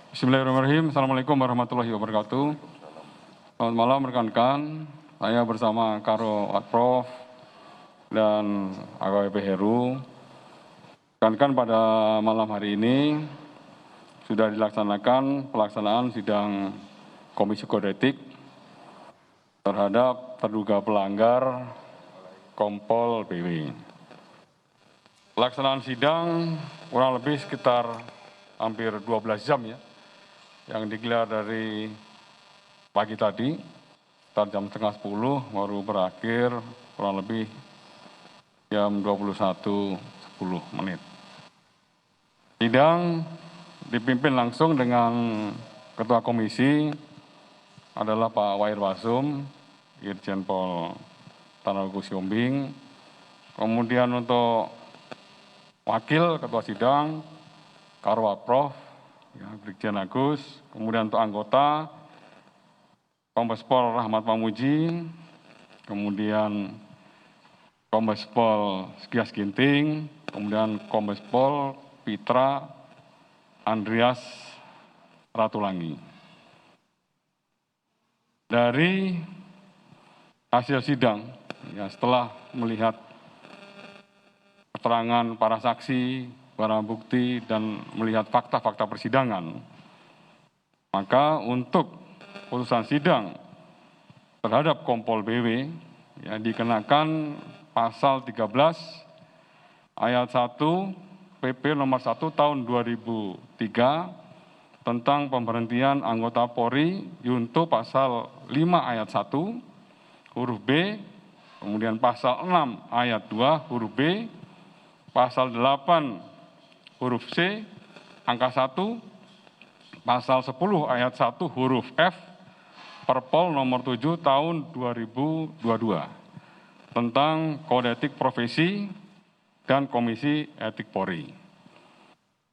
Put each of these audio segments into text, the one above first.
Bismillahirrahmanirrahim. Assalamualaikum warahmatullahi wabarakatuh. Selamat malam rekan-rekan. Saya bersama Karo Adprof dan AKWP Heru. Rekan-rekan, pada malam hari ini sudah dilaksanakan pelaksanaan sidang Komisi Kode Etik terhadap terduga pelanggar Kompol BW. Pelaksanaan sidang kurang lebih sekitar hampir 12 jam ya, yang digelar dari pagi tadi, sekitar jam setengah 10 baru berakhir kurang lebih jam 21.10. Sidang dipimpin langsung dengan Ketua Komisi adalah Pak Wair Wasum, Irjen Pol Tanaku Siombing. Kemudian untuk Wakil Ketua Sidang, Karo Adprof, ya, Brigjen Agus. Kemudian untuk anggota, Kombes Pol Rahmat Pamuji, kemudian Kombes Pol Sekias Ginting, kemudian Kombes Pol Pitra Andreas Ratulangi. Dari hasil sidang, ya, setelah melihat keterangan para saksi, barang bukti, dan melihat fakta-fakta persidangan, maka untuk putusan sidang terhadap Kompol BW ya, dikenakan pasal 13 ayat 1 PP nomor 1 tahun 2003 tentang pemberhentian anggota Polri junto pasal 5 ayat 1 huruf B, kemudian pasal 6 ayat 2 huruf B, pasal 8 huruf C angka 1, pasal 10 ayat 1 huruf F Perpol nomor 7 tahun 2022 tentang Kode Etik Profesi dan Komisi Etik Polri.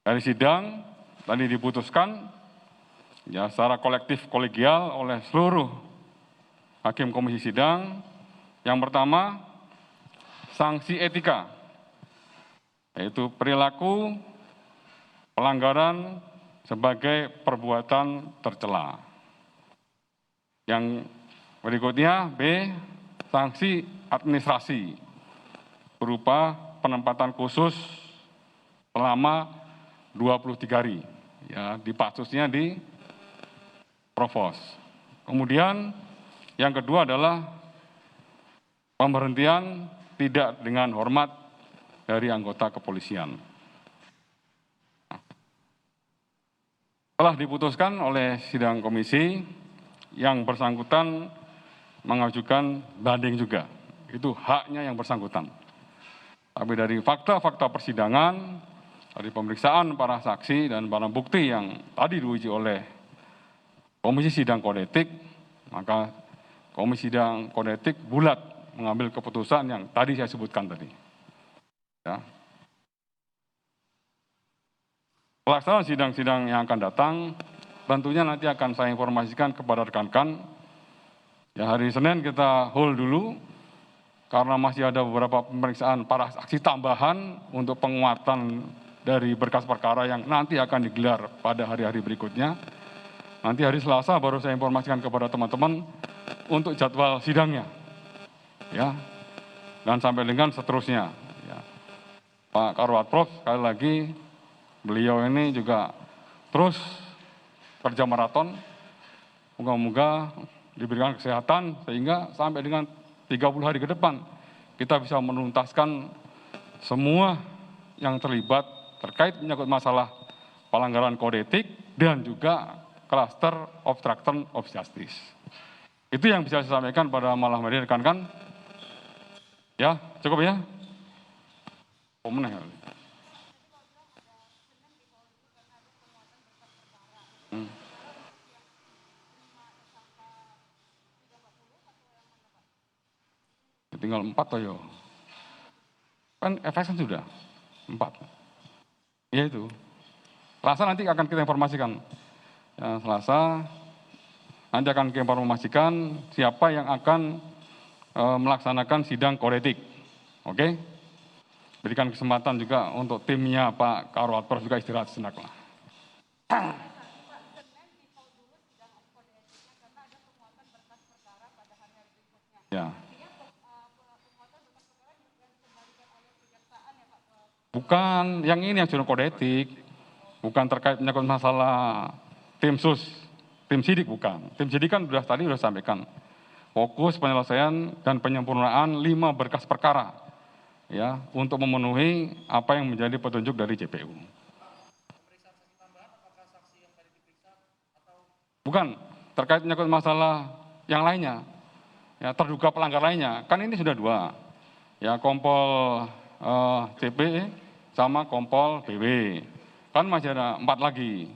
Dari sidang tadi diputuskan ya secara kolektif kolegial oleh seluruh hakim komisi sidang. Yang pertama, sanksi etika, yaitu perilaku pelanggaran sebagai perbuatan tercela. Yang berikutnya B, sanksi administrasi berupa penempatan khusus selama 23 hari, ya, di Patsusnya di Provos. Kemudian yang kedua adalah pemberhentian tidak dengan hormat dari anggota kepolisian. Telah diputuskan oleh sidang komisi, yang bersangkutan mengajukan banding juga. Itu haknya yang bersangkutan. Tapi dari fakta-fakta persidangan, dari pemeriksaan para saksi dan barang bukti yang tadi diuji oleh Komisi Sidang Kode Etik, maka Komisi Sidang Kode Etik bulat mengambil keputusan yang tadi saya sebutkan tadi. Ya. Pelaksanaan sidang-sidang yang akan datang tentunya nanti akan saya informasikan kepada rekan-rekan. Ya, hari Senin kita hold dulu karena masih ada beberapa pemeriksaan para saksi tambahan untuk penguatan dari berkas perkara yang nanti akan digelar pada hari-hari berikutnya. Nanti hari Selasa baru saya informasikan kepada teman-teman untuk jadwal sidangnya. Ya. Dan sampai dengan seterusnya. Ya. Pak Karo Adprof, sekali lagi beliau ini juga terus kerja maraton. Moga-moga diberikan kesehatan sehingga sampai dengan 30 hari ke depan kita bisa menuntaskan semua yang terlibat terkait menyangkut masalah pelanggaran kode etik dan juga cluster obstruction of justice. Itu yang bisa saya sampaikan pada malam hari ini, rekan-rekan. Ya, cukup ya. Tinggal 4 toh, kan efek sudah 4. Ya itu. Selasa nanti akan kita informasikan. Ya, Selasa nanti akan kita informasikan siapa yang akan melaksanakan sidang kode etik. Oke? Berikan kesempatan juga untuk timnya Pak Karo Adprof juga istirahat sejenak lah. Bukan, yang ini yang sudah kode etik, bukan terkait menyangkut masalah tim sus, tim sidik bukan. Tim sidik kan tadi sudah sampaikan, fokus penyelesaian dan penyempurnaan 5 berkas perkara, ya, untuk memenuhi apa yang menjadi petunjuk dari JPU. Bukan, terkait menyangkut masalah yang lainnya, ya, terduga pelanggar lainnya, kan ini sudah 2, ya, Kompol CP sama Kompol BW, kan masih ada 4 lagi,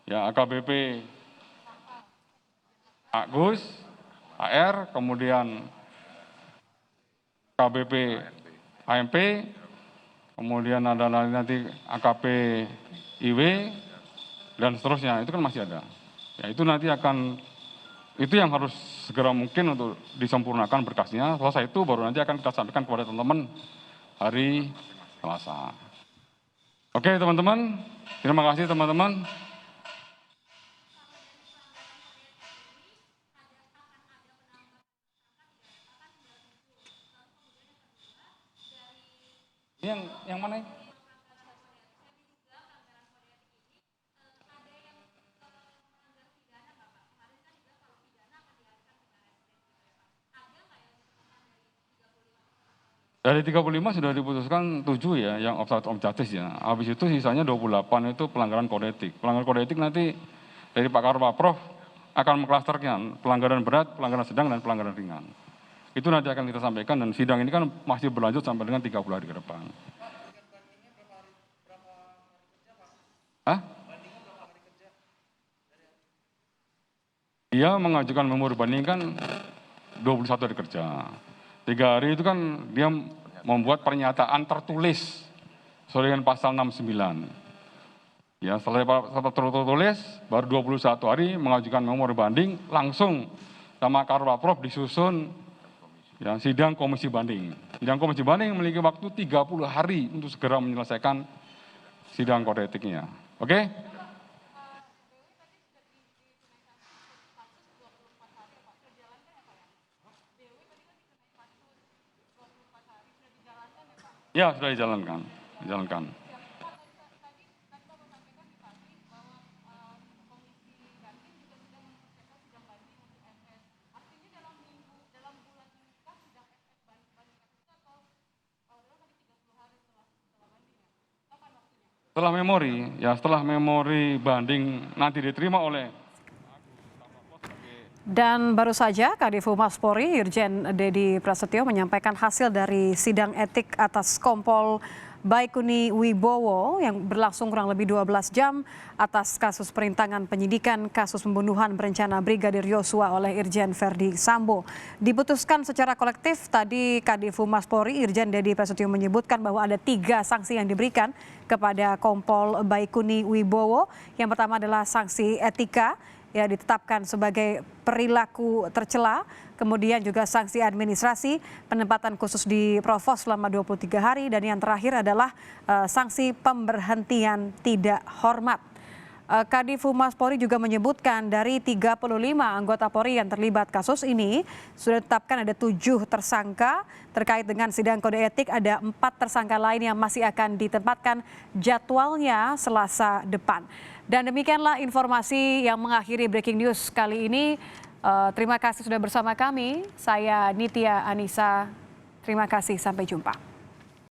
ya, AKBP Agus, AR, kemudian KBP AMP, kemudian ada nanti AKP IW, dan seterusnya, itu kan masih ada. Ya, itu nanti itu yang harus segera mungkin untuk disempurnakan berkasnya. Selesai itu baru nanti akan kita sampaikan kepada teman-teman hari Selasa. Oke teman-teman, terima kasih teman-teman. Yang mana? Dari 35 sudah diputuskan 7 ya, yang obstruction of justice ya. Habis itu sisanya 28 itu pelanggaran kode etik. Pelanggaran kode etik nanti dari Pak Karpaprof akan mengklasterkan pelanggaran berat, pelanggaran sedang, dan pelanggaran ringan. Itu nanti akan kita sampaikan, dan sidang ini kan masih berlanjut sampai dengan 30 hari ke depan. Hah? Dia mengajukan memori banding kan 21 hari kerja. 3 hari itu kan dia membuat pernyataan tertulis sesuai dengan pasal 69. Ya, setelah tertulis baru 21 hari mengajukan memori banding, langsung sama Karpaprof disusun ya, sidang komisi banding. Sidang komisi banding memiliki waktu 30 hari untuk segera menyelesaikan sidang kode etiknya. Oke? Ya, sudah dijalankan. Setelah memori banding nanti diterima oleh. Dan baru saja Kadif Humas Polri Irjen Dedi Prasetyo menyampaikan hasil dari sidang etik atas Kompol Baikuni Wibowo yang berlangsung kurang lebih 12 jam atas kasus perintangan penyidikan kasus pembunuhan berencana Brigadir Yosua oleh Irjen Verdi Sambo. Diputuskan secara kolektif, tadi Kadif Humas Polri Irjen Dedi Prasetyo menyebutkan bahwa ada 3 sanksi yang diberikan kepada Kompol Baikuni Wibowo. Yang pertama adalah sanksi etika, ya, ditetapkan sebagai perilaku tercela, kemudian juga sanksi administrasi, penempatan khusus di Provos selama 23 hari, dan yang terakhir adalah sanksi pemberhentian tidak hormat. Kadif Humas Polri juga menyebutkan dari 35 anggota Polri yang terlibat kasus ini, sudah ditetapkan ada 7 tersangka. Terkait dengan sidang kode etik, ada 4 tersangka lain yang masih akan ditempatkan jadwalnya Selasa depan. Dan demikianlah informasi yang mengakhiri Breaking News kali ini. Terima kasih sudah bersama kami. Saya Nitya Anissa. Terima kasih, sampai jumpa.